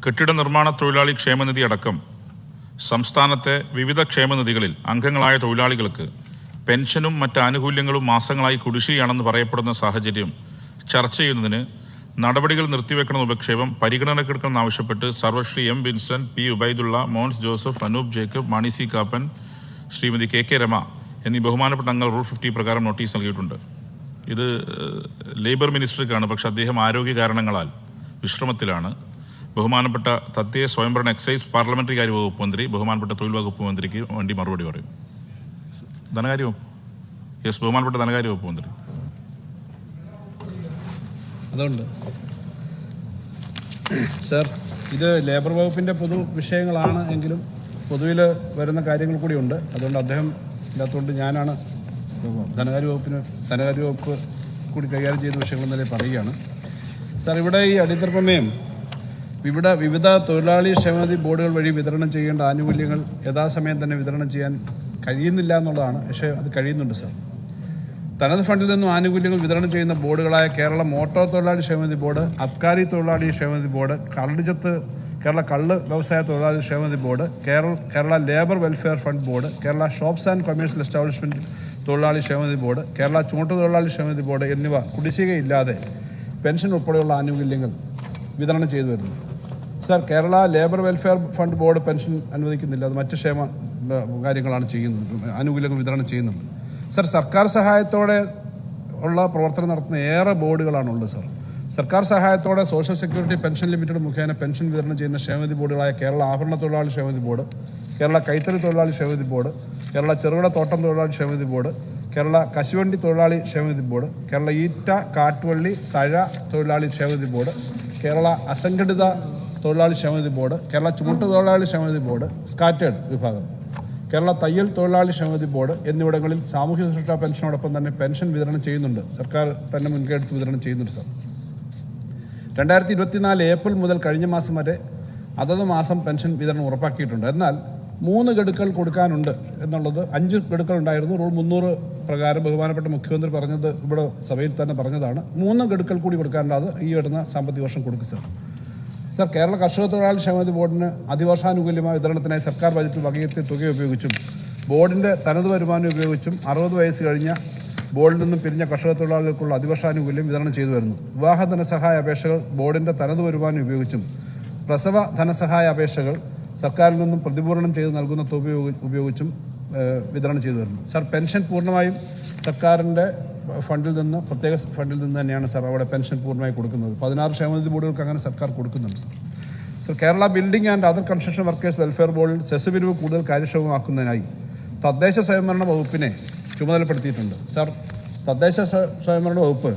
കെട്ടിട നിർമ്മാണ തൊഴിലാളി ക്ഷേമനിധി അടക്കം സംസ്ഥാനത്തെ വിവിധ ക്ഷേമനിധികളിൽ അംഗങ്ങളായ തൊഴിലാളികൾക്ക് പെൻഷനും മറ്റ് ആനുകൂല്യങ്ങളും മാസങ്ങളായി കുടിശ്ശികയാണെന്ന് പറയപ്പെടുന്ന സാഹചര്യം ചർച്ച ചെയ്യുന്നതിന് നടപടികൾ നിർത്തിവെക്കണമെന്ന ഉപക്ഷേപം പരിഗണനക്കെടുക്കണമെന്നാവശ്യപ്പെട്ട് Sarvashri M Vincent, P Ubaidulla, Mons Joseph, Anoop Jacob, Mani C Kappan, Shrimati K Rema എന്നീ ബഹുമാനപ്പെട്ട അംഗങ്ങൾ റൂൾ 50 പ്രകാരം നോട്ടീസ് നൽകിയിട്ടുണ്ട്. ഇത് ലേബർ മിനിസ്റ്റർക്കാണ്, പക്ഷേ അദ്ദേഹം ആരോഗ്യ കാരണങ്ങളാൽ വിശ്രമത്തിലാണ്. ബഹുമാനപ്പെട്ട തദ്ദേശ സ്വയംഭരണ എക്സൈസ് പാർലമെന്ററി കാര്യ വകുപ്പ് മന്ത്രി ബഹുമാനപ്പെട്ട തൊഴിൽ വകുപ്പ് മന്ത്രിക്ക് വേണ്ടി മറുപടി പറയും. ധനകാര്യ വകുപ്പ് ബഹുമാനപ്പെട്ട ധനകാര്യ വകുപ്പ് മന്ത്രി. അതുകൊണ്ട് സർ, ഇത് ലേബർ വകുപ്പിൻ്റെ പൊതു വിഷയങ്ങളാണ് എങ്കിലും പൊതുവിൽ വരുന്ന കാര്യങ്ങൾ കൂടിയുണ്ട്. അതുകൊണ്ട് അദ്ദേഹം ഇല്ലാത്തതുകൊണ്ട് ഞാനാണ് ധനകാര്യ വകുപ്പ് കൂടി കൈകാര്യം ചെയ്ത വിഷയങ്ങൾ നിലയിൽ പറയുകയാണ്. സാർ, ഇവിടെ ഈ അടിയന്തര പ്രമേയം വിവിധ തൊഴിലാളി ക്ഷേമനിധി ബോർഡുകൾ വഴി വിതരണം ചെയ്യേണ്ട ആനുകൂല്യങ്ങൾ യഥാസമയം തന്നെ വിതരണം ചെയ്യാൻ കഴിയുന്നില്ല എന്നുള്ളതാണ്. പക്ഷേ അത് കഴിയുന്നുണ്ട് സാർ. തനത് ഫണ്ടിൽ നിന്നും ആനുകൂല്യങ്ങൾ വിതരണം ചെയ്യുന്ന ബോർഡുകളായ കേരള മോട്ടോർ തൊഴിലാളി ക്ഷേമനിധി ബോർഡ്, അബ്കാരി തൊഴിലാളി ക്ഷേമനിധി ബോർഡ്, കേരള കള്ള് വ്യവസായ തൊഴിലാളി ക്ഷേമനിധി board, Kerala labour welfare fund board, Kerala shops and commercial establishment തൊഴിലാളി ക്ഷേമനിധി ബോർഡ്, കേരള ചുമട്ട് തൊഴിലാളി ക്ഷേമനിധി ബോർഡ് എന്നിവ കുടിശ്ശികയില്ലാതെ പെൻഷൻ ഉൾപ്പെടെയുള്ള ആനുകൂല്യങ്ങൾ വിതരണം ചെയ്തു വരുന്നു. Sir, Kerala labour welfare fund board pension അനുവദിക്കുന്നില്ല. അത് മറ്റ് ക്ഷേമ കാര്യങ്ങളാണ് ചെയ്യുന്നത്, ആനുകൂല്യങ്ങൾ വിതരണം ചെയ്യുന്നുണ്ട്. സാർ, സർക്കാർ സഹായത്തോടെ ഉള്ള പ്രവർത്തനം നടത്തുന്ന ഏറെ ബോർഡുകളാണുള്ളത്. സാർ, സർക്കാർ സഹായത്തോടെ സോഷ്യൽ സെക്യൂരിറ്റി പെൻഷൻ ലിമിറ്റഡ് മുഖേന പെൻഷൻ വിതരണം ചെയ്യുന്ന ക്ഷേമനിധി ബോർഡുകളായ കേരള ആഭരണ തൊഴിലാളി ക്ഷേമനിധി ബോർഡ്, കേരള കൈത്തറി തൊഴിലാളി ക്ഷേമനിധി ബോർഡ്, കേരള ചെറുകിട തോട്ടം തൊഴിലാളി ക്ഷേമനിധി ബോർഡ്, കേരള കശുവണ്ടി തൊഴിലാളി ക്ഷേമനിധി ബോർഡ്, കേരള ഈറ്റ കാട്ടുവള്ളി തഴ തൊഴിലാളി ക്ഷേമനിധി ബോർഡ്, കേരള അസംഘടിത തൊഴിലാളി ക്ഷേമനിധി ബോർഡ്, കേരള ചുമട്ട് തൊഴിലാളി ക്ഷേമനിധി ബോർഡ് സ്കാറ്റേഡ് വിഭാഗം, കേരള തയ്യൽ തൊഴിലാളി ക്ഷേമനിധി ബോർഡ് എന്നിവിടങ്ങളിൽ സാമൂഹ്യ സുരക്ഷാ പെൻഷനോടൊപ്പം തന്നെ പെൻഷൻ വിതരണം ചെയ്യുന്നുണ്ട്. സർക്കാർ തന്നെ മുൻകൈയെടുത്ത് വിതരണം ചെയ്യുന്നുണ്ട്. സാർ, 2024 ഏപ്രിൽ മുതൽ കഴിഞ്ഞ മാസം വരെ അതത് മാസം പെൻഷൻ വിതരണം ഉറപ്പാക്കിയിട്ടുണ്ട്. എന്നാൽ 3 ഗഡുക്കൾ കൊടുക്കാനുണ്ട് എന്നുള്ളത് 5 ഗഡുക്കൾ ഉണ്ടായിരുന്നു. റൂൾ 300 പ്രകാരം ബഹുമാനപ്പെട്ട മുഖ്യമന്ത്രി പറഞ്ഞത് ഇവിടെ സഭയിൽ തന്നെ പറഞ്ഞതാണ്. 3 ഗഡുക്കൾ കൂടി കൊടുക്കാനുണ്ട്. അത് ഈ വരുന്ന സാമ്പത്തിക വർഷം കൊടുക്കും. സാർ, കേരള കർഷക തൊഴിലാളി ക്ഷേമനിധി ബോർഡിന് അതിവർഷാനുകൂല്യമായ വിതരണത്തിനായി സർക്കാർ ബജറ്റിൽ വകയിരുത്തിയ തുക ഉപയോഗിച്ചും ബോർഡിൻ്റെ തനത് വരുമാനം ഉപയോഗിച്ചും 60 വയസ്സ് കഴിഞ്ഞ ബോർഡിൽ നിന്നും പിരിഞ്ഞ കർഷക തൊഴിലാളികൾക്കുള്ള അതിവർഷാനുകൂല്യം വിതരണം ചെയ്തു വരുന്നു. വിവാഹ ധനസഹായ അപേക്ഷകൾ ബോർഡിൻ്റെ തനത് വരുമാനം ഉപയോഗിച്ചും പ്രസവ ധനസഹായ അപേക്ഷകൾ സർക്കാരിൽ നിന്നും പ്രതിപൂരണം ചെയ്ത് നൽകുന്ന തുക ഉപയോഗിച്ചും വിതരണം ചെയ്തു വരുന്നു. സാർ, പെൻഷൻ പൂർണ്ണമായും സർക്കാരിൻ്റെ ഫണ്ടിൽ നിന്ന്, പ്രത്യേക ഫണ്ടിൽ നിന്ന് തന്നെയാണ് സാർ അവിടെ പെൻഷൻ പൂർണ്ണമായി കൊടുക്കുന്നത്. 16 ക്ഷേമനിധി ബോർഡുകൾക്ക് അങ്ങനെ സർക്കാർ കൊടുക്കുന്നുണ്ട്. Sir, Kerala building and other construction workers welfare ബോർഡിൽ സെസ് പിരിവ് കൂടുതൽ കാര്യക്ഷമമാക്കുന്നതിനായി തദ്ദേശ സ്വയംഭരണ വകുപ്പിനെ ചുമതലപ്പെടുത്തിയിട്ടുണ്ട്. സാർ, തദ്ദേശ സ്വയംഭരണ വകുപ്പ്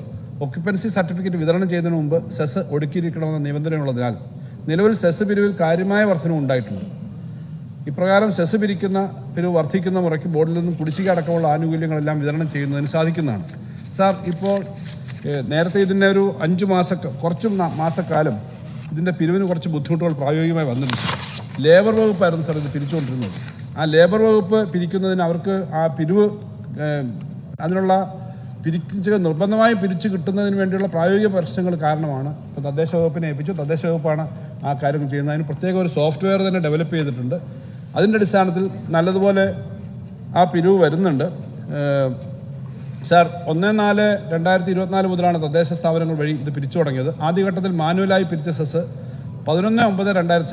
ഒക്യുപ്പൻസി സർട്ടിഫിക്കറ്റ് വിതരണം ചെയ്യുന്നതിന് മുമ്പ് സെസ് ഒടുക്കിയിരിക്കണമെന്ന നിബന്ധനയുള്ളതിനാൽ നിലവിൽ സെസ് പിരിവിൽ കാര്യമായ വർധന ഉണ്ടായിട്ടുണ്ട്. ഇപ്രകാരം സെസ് പിരിവ് വർദ്ധിക്കുന്ന മുറയ്ക്ക് ബോർഡിൽ നിന്നും കുടിശ്ശിക അടക്കമുള്ള ആനുകൂല്യങ്ങളെല്ലാം വിതരണം ചെയ്യുന്നതിന് സാധിക്കുന്നതാണ്. സാർ, ഇപ്പോൾ നേരത്തെ ഇതിൻ്റെ ഒരു 5 മാസക്കാലം ഇതിൻ്റെ പിരിവിന് കുറച്ച് ബുദ്ധിമുട്ടുകൾ പ്രായോഗികമായി വന്നിട്ടുണ്ട്. ലേബർ വകുപ്പായിരുന്നു സാർ ഇത് പിരിച്ചുകൊണ്ടിരുന്നത്. ആ ലേബർ വകുപ്പ് പിരിക്കുന്നതിന് അവർക്ക് ആ പിരിവ് അതിനുള്ള നിർബന്ധമായും പിരിച്ചു കിട്ടുന്നതിന് വേണ്ടിയുള്ള പ്രായോഗിക പ്രശ്നങ്ങൾ കാരണമാണ് ഇപ്പോൾ തദ്ദേശ വകുപ്പിനെ ഏൽപ്പിച്ചു. തദ്ദേശ വകുപ്പാണ് ആ കാര്യം ചെയ്യുന്നത്. അതിന് പ്രത്യേക ഒരു സോഫ്റ്റ്വെയർ തന്നെ ഡെവലപ്പ് ചെയ്തിട്ടുണ്ട്. അതിൻ്റെ അടിസ്ഥാനത്തിൽ നല്ലതുപോലെ ആ പിരിവ് വരുന്നുണ്ട്. സാർ, 1/4/2024 മുതലാണ് തദ്ദേശ സ്ഥാപനങ്ങൾ വഴി ഇത് പിരിച്ചു തുടങ്ങിയത്. ആദ്യഘട്ടത്തിൽ മാനുവലായി പിരിച്ച സെസ്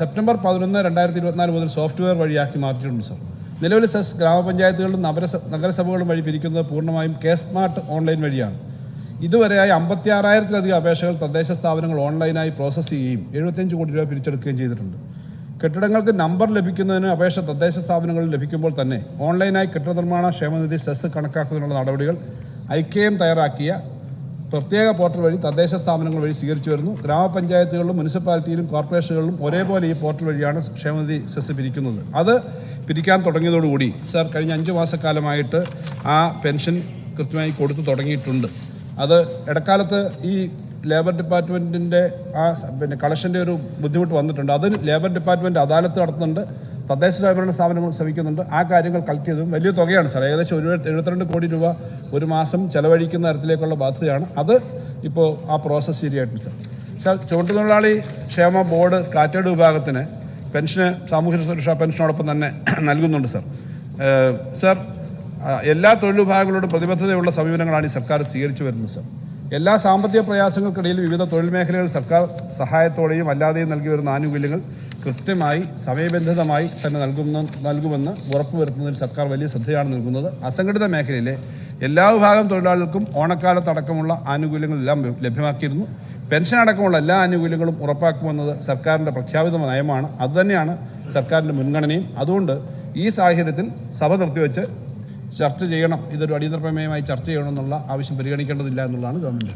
സെപ്റ്റംബർ 11, 2024 മുതൽ സോഫ്റ്റ്വെയർ വഴിയാക്കി മാറ്റിയിട്ടുണ്ട്. സാർ, നിലവിൽ സെസ് ഗ്രാമപഞ്ചായത്തുകളിലും നഗരസഭകളും വഴി പിരിക്കുന്നത് പൂർണ്ണമായും സ്മാർട്ട് ഓൺലൈൻ വഴിയാണ്. ഇതുവരെയായി 56,000-ലധികം അപേക്ഷകൾ തദ്ദേശ സ്ഥാപനങ്ങൾ ഓൺലൈനായി പ്രോസസ്സ് ചെയ്യുകയും 75 കോടി രൂപ പിരിച്ചെടുക്കുകയും ചെയ്തിട്ടുണ്ട്. കെട്ടിടങ്ങൾക്ക് നമ്പർ ലഭിക്കുന്നതിന് അപേക്ഷ തദ്ദേശ സ്ഥാപനങ്ങളിൽ ലഭിക്കുമ്പോൾ തന്നെ ഓൺലൈനായി കെട്ടിട നിർമ്മാണ ക്ഷേമനിധി സെസ് കണക്കാക്കുന്നതിനുള്ള നടപടികൾ IKM തയ്യാറാക്കിയ പ്രത്യേക പോർട്ടൽ വഴി തദ്ദേശ സ്ഥാപനങ്ങൾ വഴി സ്വീകരിച്ചു വരുന്നു. ഗ്രാമപഞ്ചായത്തുകളിലും മുനിസിപ്പാലിറ്റിയിലും കോർപ്പറേഷനുകളിലും ഒരേപോലെ ഈ പോർട്ടൽ വഴിയാണ് ക്ഷേമനിധി സെസ് പിരിക്കുന്നത്. അത് പിരിക്കാൻ തുടങ്ങിയതോടുകൂടി സാർ കഴിഞ്ഞ 5 മാസക്കാലമായിട്ട് ആ പെൻഷൻ കൃത്യമായി കൊടുത്തു തുടങ്ങിയിട്ടുണ്ട്. അത് ഇടക്കാലത്ത് ഈ ലേബർ ഡിപ്പാർട്ട്മെൻറ്റിൻ്റെ കളക്ഷൻ്റെ ഒരു ബുദ്ധിമുട്ട് വന്നിട്ടുണ്ട്. അത് ലേബർ ഡിപ്പാർട്ട്മെൻറ്റ് അദാലത്ത് നടത്തുന്നുണ്ട്, തദ്ദേശ സ്വയംഭരണ സ്ഥാപനങ്ങൾ ശ്രമിക്കുന്നുണ്ട്. ആ കാര്യങ്ങൾ കളക്ട് ചെയ്തതും വലിയ തുകയാണ് സാർ. ഏകദേശം 72 കോടി രൂപ ഒരു മാസം ചെലവഴിക്കുന്ന തരത്തിലേക്കുള്ള ബാധ്യതയാണ്. അത് ഇപ്പോൾ ആ പ്രോസസ്സ് ശരിയായിട്ടുണ്ട് സാർ. സർ, ചുമട്ടുതൊഴിലാളി ക്ഷേമ ബോർഡ് സ്കാറ്റേർഡ് വിഭാഗത്തിന് പെൻഷന് സാമൂഹ്യ സുരക്ഷാ പെൻഷനോടൊപ്പം തന്നെ നൽകുന്നുണ്ട് സർ. സർ, എല്ലാ തൊഴിൽ വിഭാഗങ്ങളോടും പ്രതിബദ്ധതയുള്ള സമീപനങ്ങളാണ് ഈ സർക്കാർ സ്വീകരിച്ചു വരുന്നത് സർ. എല്ലാ സാമ്പത്തിക പ്രയാസങ്ങൾക്കിടയിൽ വിവിധ തൊഴിൽ മേഖലകൾ സർക്കാർ സഹായത്തോടെയും അല്ലാതെയും നൽകി വരുന്ന ആനുകൂല്യങ്ങൾ കൃത്യമായി സമയബന്ധിതമായി തന്നെ നൽകുമെന്ന് ഉറപ്പുവരുത്തുന്നതിൽ സർക്കാർ വലിയ ശ്രദ്ധയാണ് നൽകുന്നത്. അസംഘടിത മേഖലയിലെ എല്ലാ വിഭാഗം തൊഴിലാളികൾക്കും ഓണക്കാലത്തടക്കമുള്ള ആനുകൂല്യങ്ങളെല്ലാം ലഭ്യമാക്കിയിരുന്നു. പെൻഷൻ അടക്കമുള്ള എല്ലാ ആനുകൂല്യങ്ങളും ഉറപ്പാക്കുമെന്നത് സർക്കാരിൻ്റെ പ്രഖ്യാപിത നയമാണ്. അതുതന്നെയാണ് സർക്കാരിൻ്റെ മുൻഗണനയും. അതുകൊണ്ട് ഈ സാഹചര്യത്തിൽ സഭ നിർത്തിവെച്ച് ചർച്ച ചെയ്യണം, ഇതൊരു അടിയന്തര പ്രമേയമായി ചർച്ച ചെയ്യണമെന്നുള്ള ആവശ്യം പരിഗണിക്കേണ്ടതില്ല എന്നുള്ളതാണ് ഗവൺമെൻറ്.